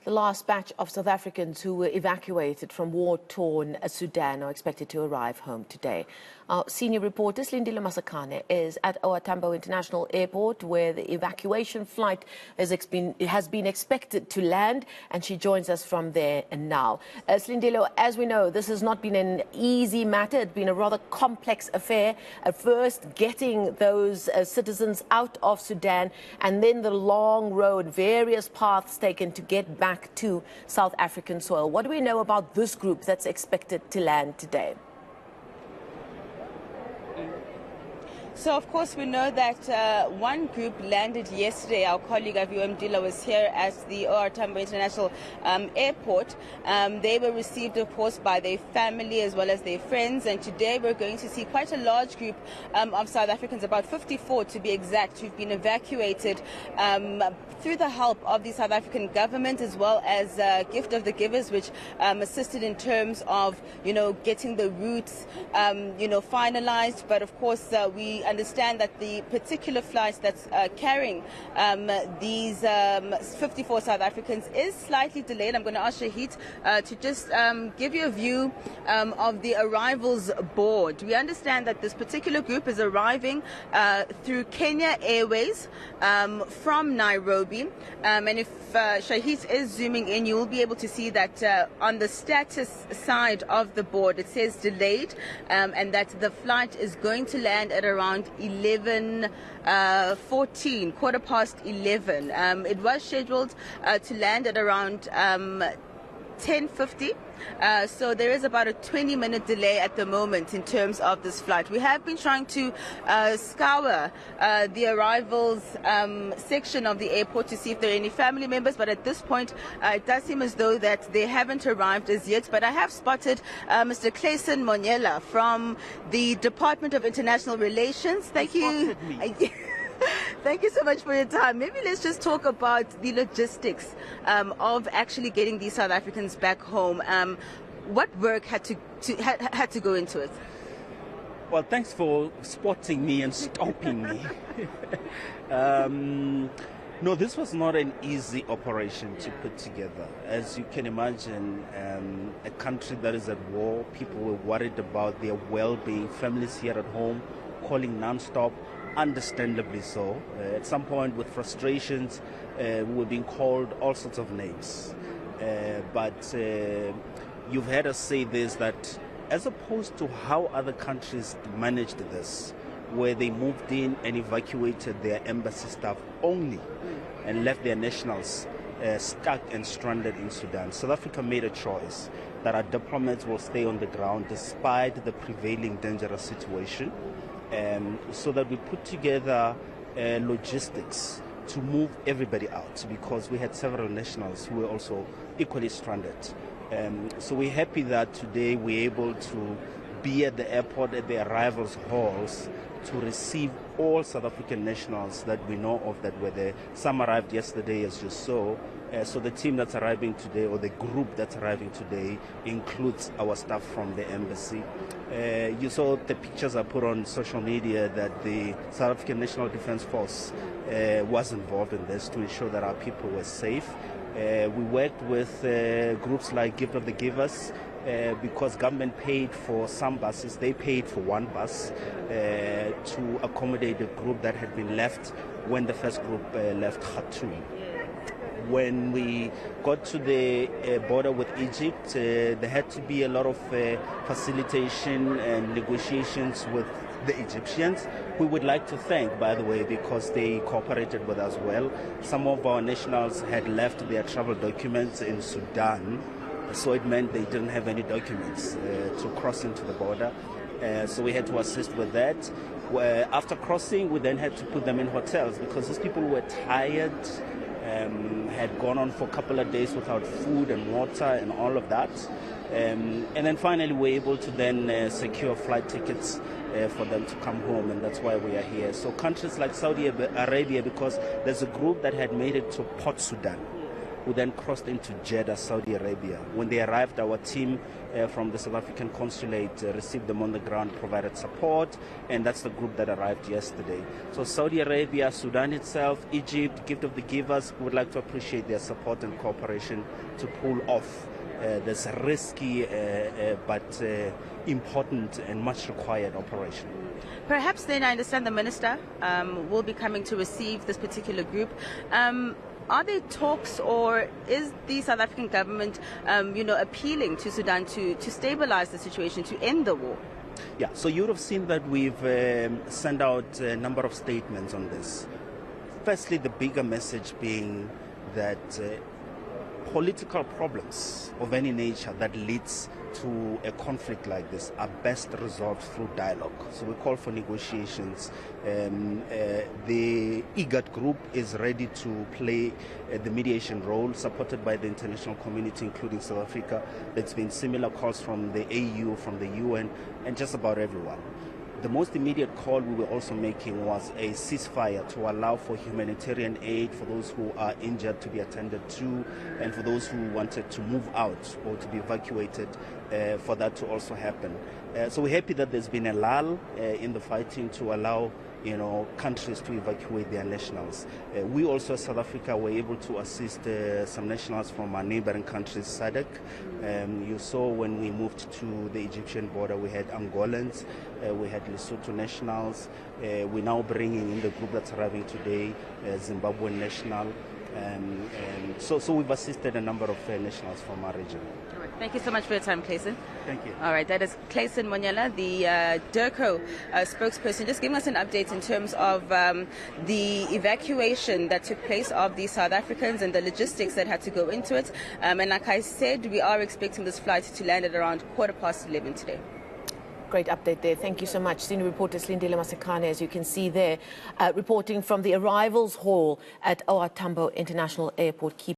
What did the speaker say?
The last batch of South Africans who were evacuated from war-torn Sudan are expected to arrive home today. Our senior reporter, Slindelo Masikane, is at OR Tambo International Airport, where the evacuation flight has been expected to land, and she joins us from there now. Slindelo, as we know, this has not been an easy matter. It's been a rather complex affair. At first, getting those citizens out of Sudan, and then the long road, various paths taken to get back to South African soil. What do we know about this group that's expected to land today? So, of course, we know that one group landed yesterday. Our colleague Aviwa Mdila was here at the OR Tambo International Airport. They were received, of course, by their family as well as their friends. And today we're going to see quite a large group of South Africans, about 54 to be exact, who've been evacuated through the help of the South African government, as well as Gift of the Givers, which assisted in terms of, getting the routes, finalized. But, of course, we understand that the particular flight that's carrying these 54 South Africans is slightly delayed. I'm going to ask Shahid to just give you a view of the arrivals board. We understand that this particular group is arriving through Kenya Airways from Nairobi. And if Shahid is zooming in, you will be able to see that on the status side of the board, it says delayed, and that the flight is going to land at around 11:14, 11:15. It was scheduled to land at around 10:50. So there is about a 20-minute delay at the moment in terms of this flight. We have been trying to scour the arrivals section of the airport to see if there are any family members, but at this point it does seem as though that they haven't arrived as yet. But I have spotted Mr. Clayson Monyela from the Department of International Relations. Thank you. Thank you so much for your time. Maybe let's just talk about the logistics of actually getting these South Africans back home. What work had to go into it? Well, thanks for spotting me and stopping me. No, this was not an easy operation to put together. As you can imagine, a country that is at war, people were worried about their well-being, families here at home calling non-stop. Understandably so. At some point, with frustrations, we were being called all sorts of names. But you've heard us say this, that as opposed to how other countries managed this, where they moved in and evacuated their embassy staff only and left their nationals stuck and stranded in Sudan, South Africa made a choice that our diplomats will stay on the ground despite the prevailing dangerous situation. So that we put together logistics to move everybody out, because we had several nationals who were also equally stranded. So we're happy that today we're able to be at the airport at the arrivals halls to receive all South African nationals that we know of that were there. Some arrived yesterday, as you saw. So the team that's arriving today, or the group that's arriving today, includes our staff from the embassy. You saw the pictures I put on social media that the South African National Defence Force was involved in this to ensure that our people were safe. We worked with groups like Gift of the Givers, because government paid for some buses. They paid for one bus to accommodate a group that had been left when the first group left Khartoum. When we got to the border with Egypt, there had to be a lot of facilitation and negotiations with the Egyptians. We would like to thank, by the way, because they cooperated with us well. Some of our nationals had left their travel documents in Sudan, so it meant they didn't have any documents to cross into the border. So we had to assist with that. After crossing, we then had to put them in hotels, because these people were tired, had gone on for a couple of days without food and water and all of that. And then finally we were able to then secure flight tickets for them to come home, and that's why we are here. So countries like Saudi Arabia, because there's a group that had made it to Port Sudan, who then crossed into Jeddah, Saudi Arabia. When they arrived, our team from the South African consulate received them on the ground, provided support, and that's the group that arrived yesterday. So Saudi Arabia, Sudan itself, Egypt, gift of the givers, would like to appreciate their support and cooperation to pull off this risky but important and much required operation. Perhaps then, I understand the minister will be coming to receive this particular group. Are there talks, or is the South African government, appealing to Sudan to stabilize the situation, to end the war? Yeah, so you would have seen that we've sent out a number of statements on this. Firstly, the bigger message being that political problems of any nature that leads to a conflict like this are best resolved through dialogue. So we call for negotiations. The IGAD group is ready to play the mediation role, supported by the international community, including South Africa. There's been similar calls from the AU, from the UN, and just about everyone. The most immediate call we were also making was a ceasefire to allow for humanitarian aid for those who are injured to be attended to, and for those who wanted to move out or to be evacuated, for that to also happen. So we're happy that there's been a lull in the fighting to allow countries to evacuate their nationals. We also, as South Africa, were able to assist some nationals from our neighboring countries, SADC. You saw when we moved to the Egyptian border, we had Angolans, we had Lesotho nationals. We're now bringing in the group that's arriving today, Zimbabwean national. So we've assisted a number of nationals from our region. All right. Thank you so much for your time, Clayson. Thank you. All right, that is Clayson Monyala, the DIRCO spokesperson, just giving us an update in terms of the evacuation that took place of the South Africans and the logistics that had to go into it. And like I said, we are expecting this flight to land at around 11:15 today. Great update there. Thank you so much. Senior reporter Slindelo Masikane, as you can see there, reporting from the arrivals hall at OR Tambo International Airport.